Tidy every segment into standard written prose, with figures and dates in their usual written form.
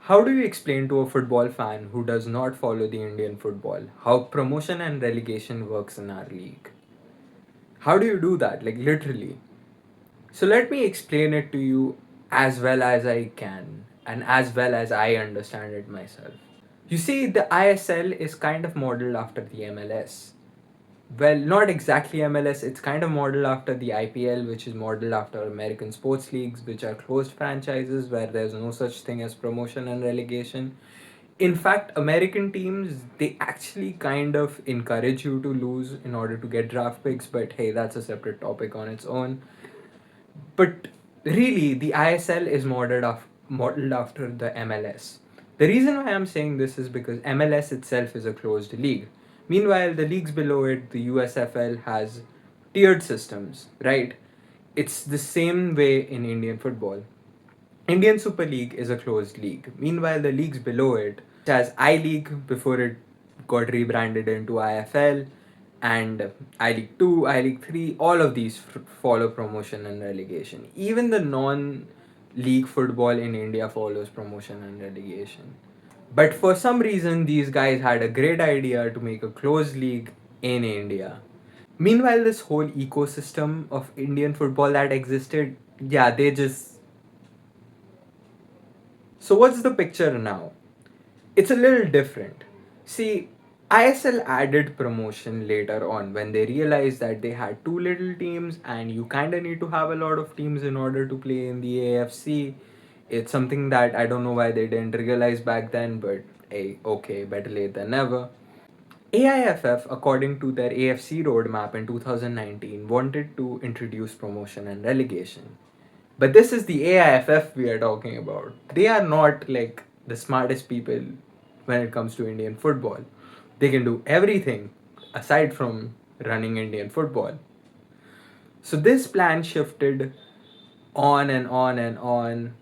How do you explain to a football fan who does not follow the Indian football how promotion and relegation works in our league? How do you do that? Like, literally. So, let me explain it to you as well as I can and as well as I understand it myself. You see, the ISL is kind of modeled after the MLS. Well, not exactly MLS, it's kind of modeled after the IPL, which is modeled after American sports leagues, which are closed franchises where there's no such thing as promotion and relegation. In fact, American teams, they actually kind of encourage you to lose in order to get draft picks, but hey, that's a separate topic on its own. But really, the ISL is modeled after the MLS. The reason why I'm saying this is because MLS itself is a closed league. Meanwhile, the leagues below it, the USFL, has tiered systems, right? It's the same way in Indian football. Indian Super League is a closed league. Meanwhile, the leagues below it, such as I League before it got rebranded into IFL, and I League 2, I League 3, all of these follow promotion and relegation. Even the non league football in India follows promotion and relegation. But for some reason, these guys had a great idea to make a closed league in India. Meanwhile, this whole ecosystem of Indian football that existed, yeah, they just. So, what's the picture now? It's a little different. See, ISL added promotion later on when they realized that they had too little teams and you kind of need to have a lot of teams in order to play in the AFC. It's something that I don't know why they didn't realize back then, but hey, okay, better late than never. AIFF, according to their AFC roadmap in 2019, wanted to introduce promotion and relegation. But this is the AIFF we are talking about. They are not like the smartest people when it comes to Indian football. They can do everything aside from running Indian football. So this plan shifted on and on and on,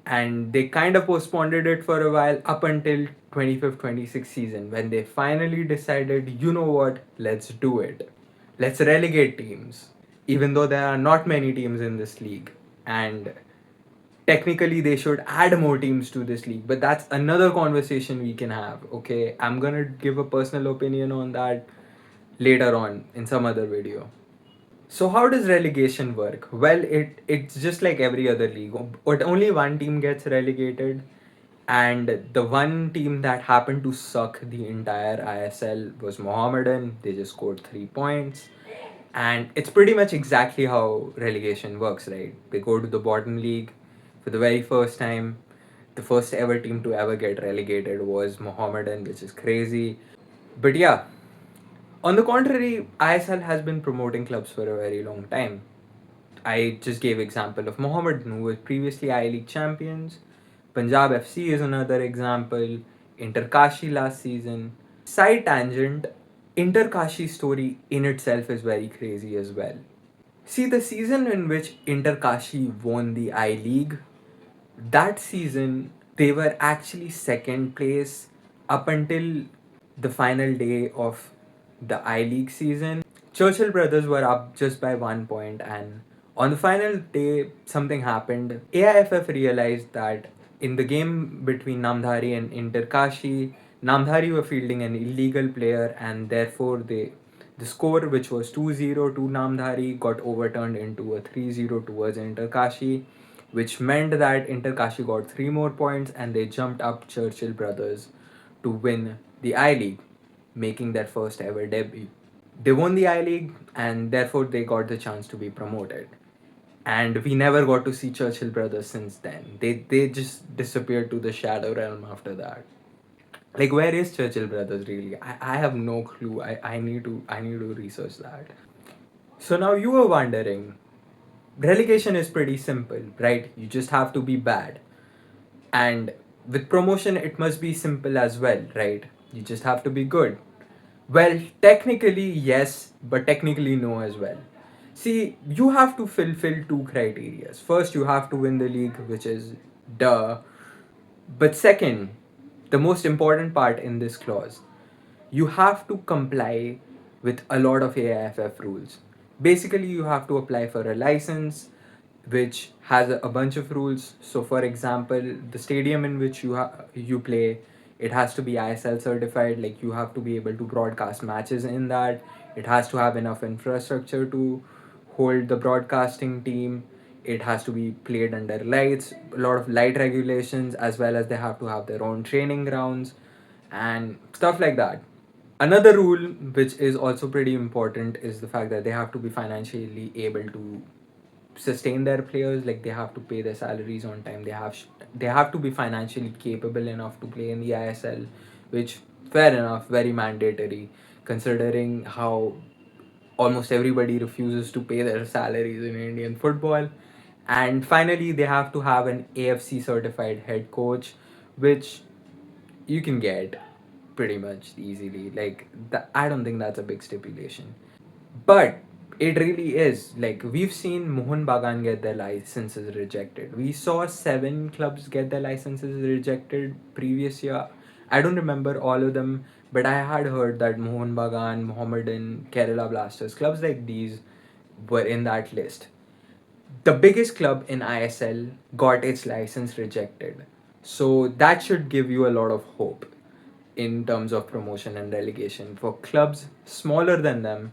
and they kind of postponed it for a while up until 25-26 season when they finally decided, you know what, let's do it. Let's relegate teams, even though there are not many teams in this league. And technically they should add more teams to this league, but that's another conversation we can have. Okay, I'm gonna give a personal opinion on that later on in some other video. So how does relegation work? Well, it's just like every other league, but only one team gets relegated, and the one team that happened to suck the entire ISL was Mohammedan. They just scored 3 points, and it's pretty much exactly how relegation works, right? They go to the bottom league for the very first time. The first ever team to ever get relegated was Mohammedan, which is crazy. But yeah, on the contrary, ISL has been promoting clubs for a very long time. I just gave example of Mohammedan, who was previously I League champions. Punjab FC is another example. Interkashi last season. Side tangent, Interkashi story in itself is very crazy as well. See, the season in which Interkashi won the I League, that season they were actually second place up until the final day of the I League season. Churchill brothers were up just by 1 point, and on the final day, something happened. AIFF realized that in the game between Namdhari and Interkashi, Namdhari were fielding an illegal player, and therefore the score, which was 2-0 to Namdhari, got overturned into a 3-0 towards Interkashi, which meant that Interkashi got 3 more points and they jumped up Churchill brothers to win the I League, making their first ever debut. They won the I League and therefore they got the chance to be promoted. And we never got to see Churchill brothers since then. They just disappeared to the shadow realm after that. Like, where is Churchill brothers really? I have no clue. I need to research that. So now you were wondering, relegation is pretty simple, right? You just have to be bad. And with promotion it must be simple as well, right? You just have to be good. Well, technically yes, but technically no as well. See, you have to fulfill two criteria. First, you have to win the league, which is duh. But second, the most important part in this clause, you have to comply with a lot of AIFF rules. Basically, you have to apply for a license, which has a bunch of rules. So, for example, the stadium in which you play, it has to be ISL certified. Like, you have to be able to broadcast matches in that. It has to have enough infrastructure to hold the broadcasting team. It has to be played under lights, a lot of light regulations, as well as they have to have their own training grounds and stuff like that. Another rule, which is also pretty important, is the fact that they have to be financially able to sustain their players. Like, they have to pay their salaries on time. They have to be financially capable enough to play in the ISL, which, fair enough, very mandatory, considering how almost everybody refuses to pay their salaries in Indian football. And finally, they have to have an AFC certified head coach, which you can get pretty much easily. Like, I don't think that's a big stipulation. But it really is. Like, we've seen Mohun Bagan get their licenses rejected. We saw 7 clubs get their licenses rejected previous year. I don't remember all of them, but I had heard that Mohun Bagan, Mohammedan, Kerala Blasters, clubs like these were in that list. The biggest club in ISL got its license rejected. So that should give you a lot of hope in terms of promotion and relegation for clubs smaller than them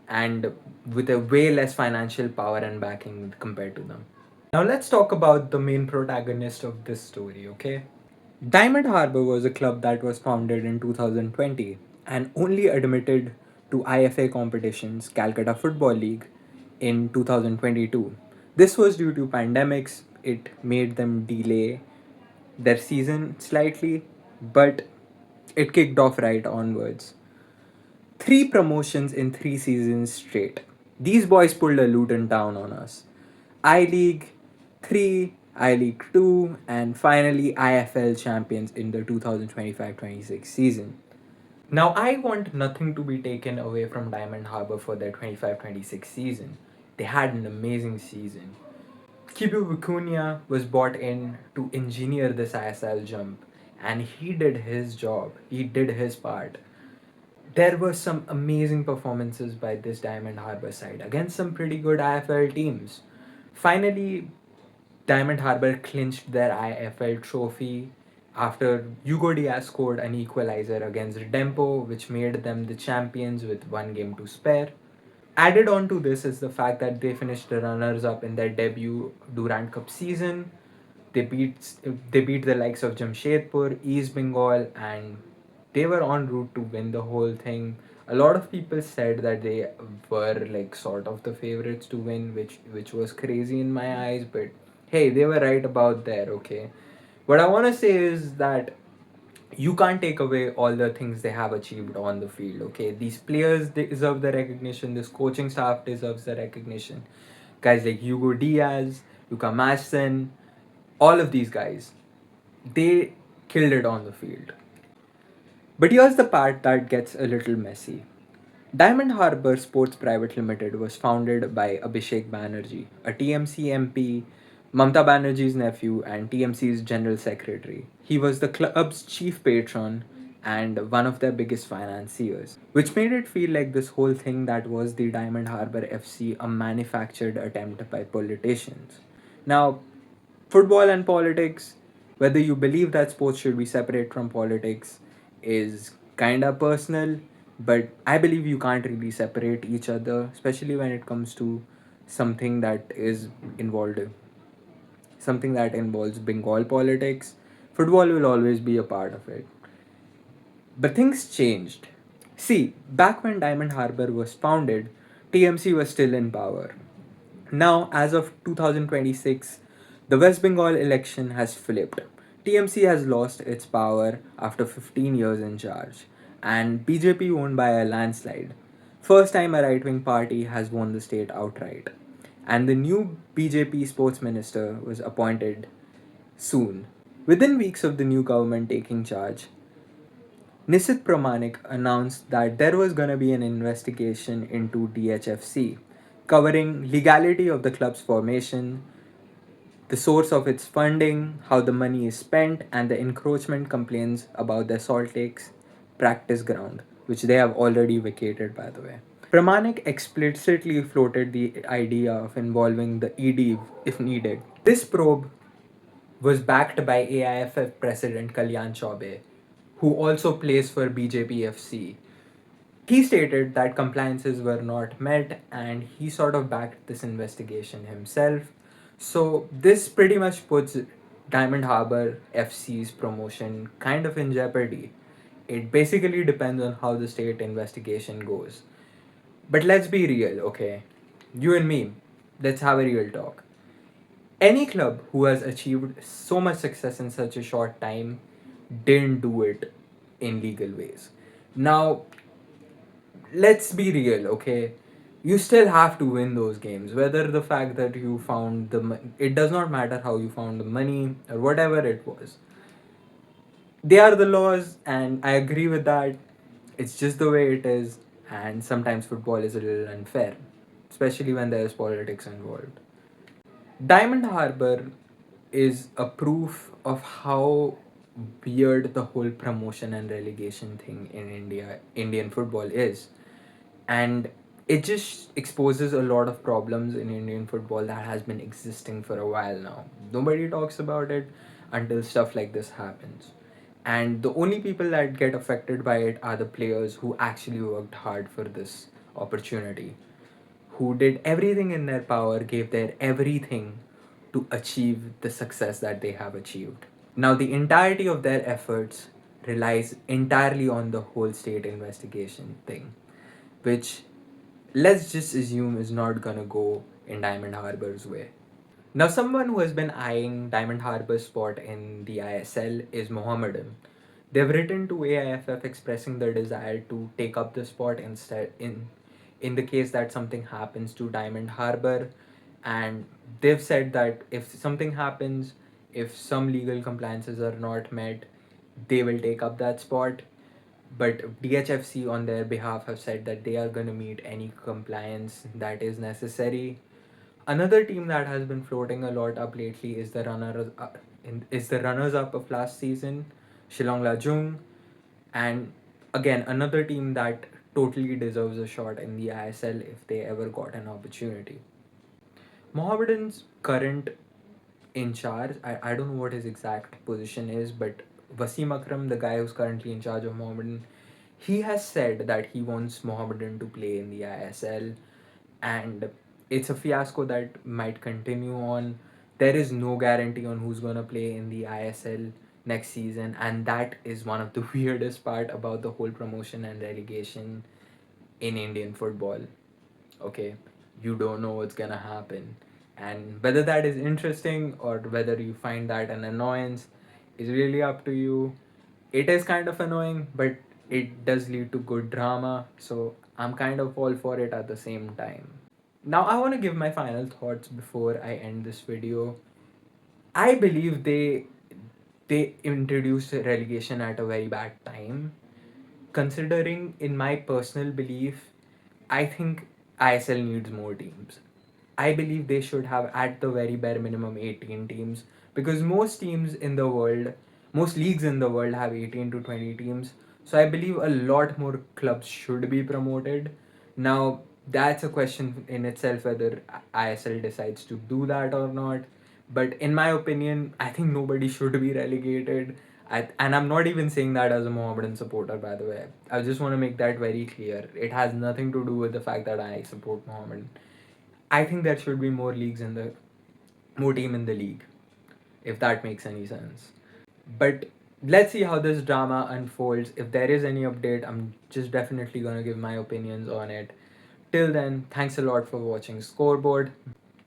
and with a way less financial power and backing compared to them. Now let's talk about the main protagonist of this story, okay? Diamond Harbour was a club that was founded in 2020 and only admitted to IFA competitions, Calcutta Football League, in 2022. This was due to pandemics. It made them delay their season slightly, but it kicked off right onwards. 3 promotions in 3 seasons straight. These boys pulled a Luton Town on us. I League 3, I League 2, and finally IFL champions in the 2025-26 season. Now, I want nothing to be taken away from Diamond Harbour for their 25-26 season. They had an amazing season. Kibu Vicuña was brought in to engineer this ISL jump, and he did his job. He did his part. There were some amazing performances by this Diamond Harbour side against some pretty good IFL teams. Finally, Diamond Harbour clinched their IFL trophy after Hugo Diaz scored an equalizer against Dempo, which made them the champions with 1 game to spare. Added on to this is the fact that they finished the runners up in their debut Durand Cup season. They beat the likes of Jamshedpur, East Bengal, and they were en route to win the whole thing. A lot of people said that they were like sort of the favorites to win, which was crazy in my eyes. But hey, they were right about there. Okay, what I want to say is that you can't take away all the things they have achieved on the field. Okay, these players, they deserve the recognition. This coaching staff deserves the recognition. Guys like Hugo Diaz, Luka Masson, all of these guys, they killed it on the field. But here's the part that gets a little messy. Diamond Harbour Sports Private Limited was founded by Abhishek Banerjee, a TMC MP, Mamta Banerjee's nephew, and TMC's general secretary. He was the club's chief patron and one of their biggest financiers, which made it feel like this whole thing that was the Diamond Harbour FC a manufactured attempt by politicians. Now, football and politics, whether you believe that sports should be separate from politics, is kind of personal, but I believe you can't really separate each other, especially when it comes to something that is involved, something that involves Bengal politics. Football will always be a part of it. But things changed. See, back when Diamond Harbour was founded, TMC was still in power. Now, as of 2026, the West Bengal election has flipped. TMC has lost its power after 15 years in charge, and BJP won by a landslide. First time a right wing party has won the state outright. And the new BJP sports minister was appointed soon. Within weeks of the new government taking charge, Nisit Pramanik announced that there was going to be an investigation into DHFC, covering legality of the club's formation, the source of its funding, how the money is spent, and the encroachment complaints about the Salt Lake's practice ground, which they have already vacated, by the way. Pramanik explicitly floated the idea of involving the ED if needed. This probe was backed by AIFF President Kalyan Chaube, who also plays for BJP FC. He stated that compliances were not met and he sort of backed this investigation himself. So, this pretty much puts Diamond Harbour FC's promotion kind of in jeopardy. It basically depends on how the state investigation goes. But let's be real, okay? You and me, let's have a real talk. Any club who has achieved so much success in such a short time didn't do it in legal ways. Now, let's be real, okay? You still have to win those games, whether the fact that you found it does not matter how you found the money or whatever it was. They are the laws, and I agree with that. It's just the way it is, and sometimes football is a little unfair, especially when there's politics involved. Diamond Harbour is a proof of how weird the whole promotion and relegation thing in Indian football is. And it just exposes a lot of problems in Indian football that has been existing for a while now. Nobody talks about it until stuff like this happens. And the only people that get affected by it are the players who actually worked hard for this opportunity, who did everything in their power, gave their everything to achieve the success that they have achieved. Now, the entirety of their efforts relies entirely on the whole state investigation thing, which let's just assume is not gonna go in Diamond Harbour's way. Now, someone who has been eyeing Diamond Harbour's spot in the ISL is Mohammedan. They've written to AIFF expressing their desire to take up the spot instead in the case that something happens to Diamond Harbour, and they've said that if something happens, if some legal compliances are not met, they will take up that spot. But DHFC on their behalf have said that they are going to meet any compliance that is necessary. Another team that has been floating a lot up lately is the runners up of last season, Shillong Lajung, and again another team that totally deserves a shot in the ISL if they ever got an opportunity. Mohammedan's current in charge, I don't know what his exact position is, but Wasim Akram, the guy who's currently in charge of Mohammedan, he has said that he wants Mohammedan to play in the ISL, and it's a fiasco that might continue on. There is no guarantee on who's gonna play in the ISL next season, and that is one of the weirdest part about the whole promotion and relegation in Indian football. Okay, you don't know what's gonna happen, and whether that is interesting or whether you find that an annoyance is really up to you. It is kind of annoying, but it does lead to good drama, so I'm kind of all for it at the same time. Now, I want to give my final thoughts before I end this video. I believe they introduced relegation at a very bad time. Considering, in my personal belief, I think ISL needs more teams. I believe they should have at the very bare minimum 18 teams, because most leagues in the world have 18 to 20 teams. So I believe a lot more clubs should be promoted. Now, that's a question in itself whether ISL decides to do that or not. But in my opinion, I think nobody should be relegated. And I'm not even saying that as a Mohammedan supporter, by the way. I just want to make that very clear. It has nothing to do with the fact that I support Mohammedan. I think there should be more team in the league, if that makes any sense. But let's see how this drama unfolds. If there is any update, I'm just definitely gonna give my opinions on it. Till then, thanks a lot for watching Scoreboard.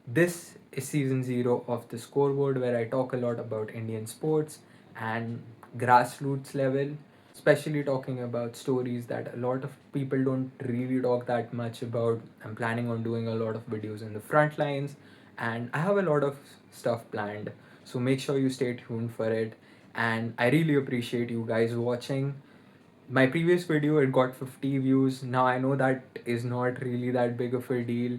This is season 0 of the Scoreboard, where I talk a lot about Indian sports and grassroots level, especially talking about stories that a lot of people don't really talk that much about. I'm planning on doing a lot of videos in the front lines, and I have a lot of stuff planned. So make sure you stay tuned for it. And I really appreciate you guys watching. My previous video, it got 50 views. Now I know that is not really that big of a deal,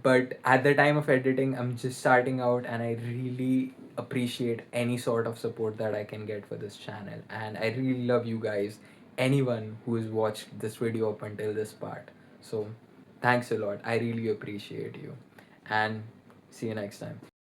but at the time of editing, I'm just starting out, and I really appreciate any sort of support that I can get for this channel. And I really love you guys, anyone who has watched this video up until this part. So thanks a lot. I really appreciate you. And see you next time.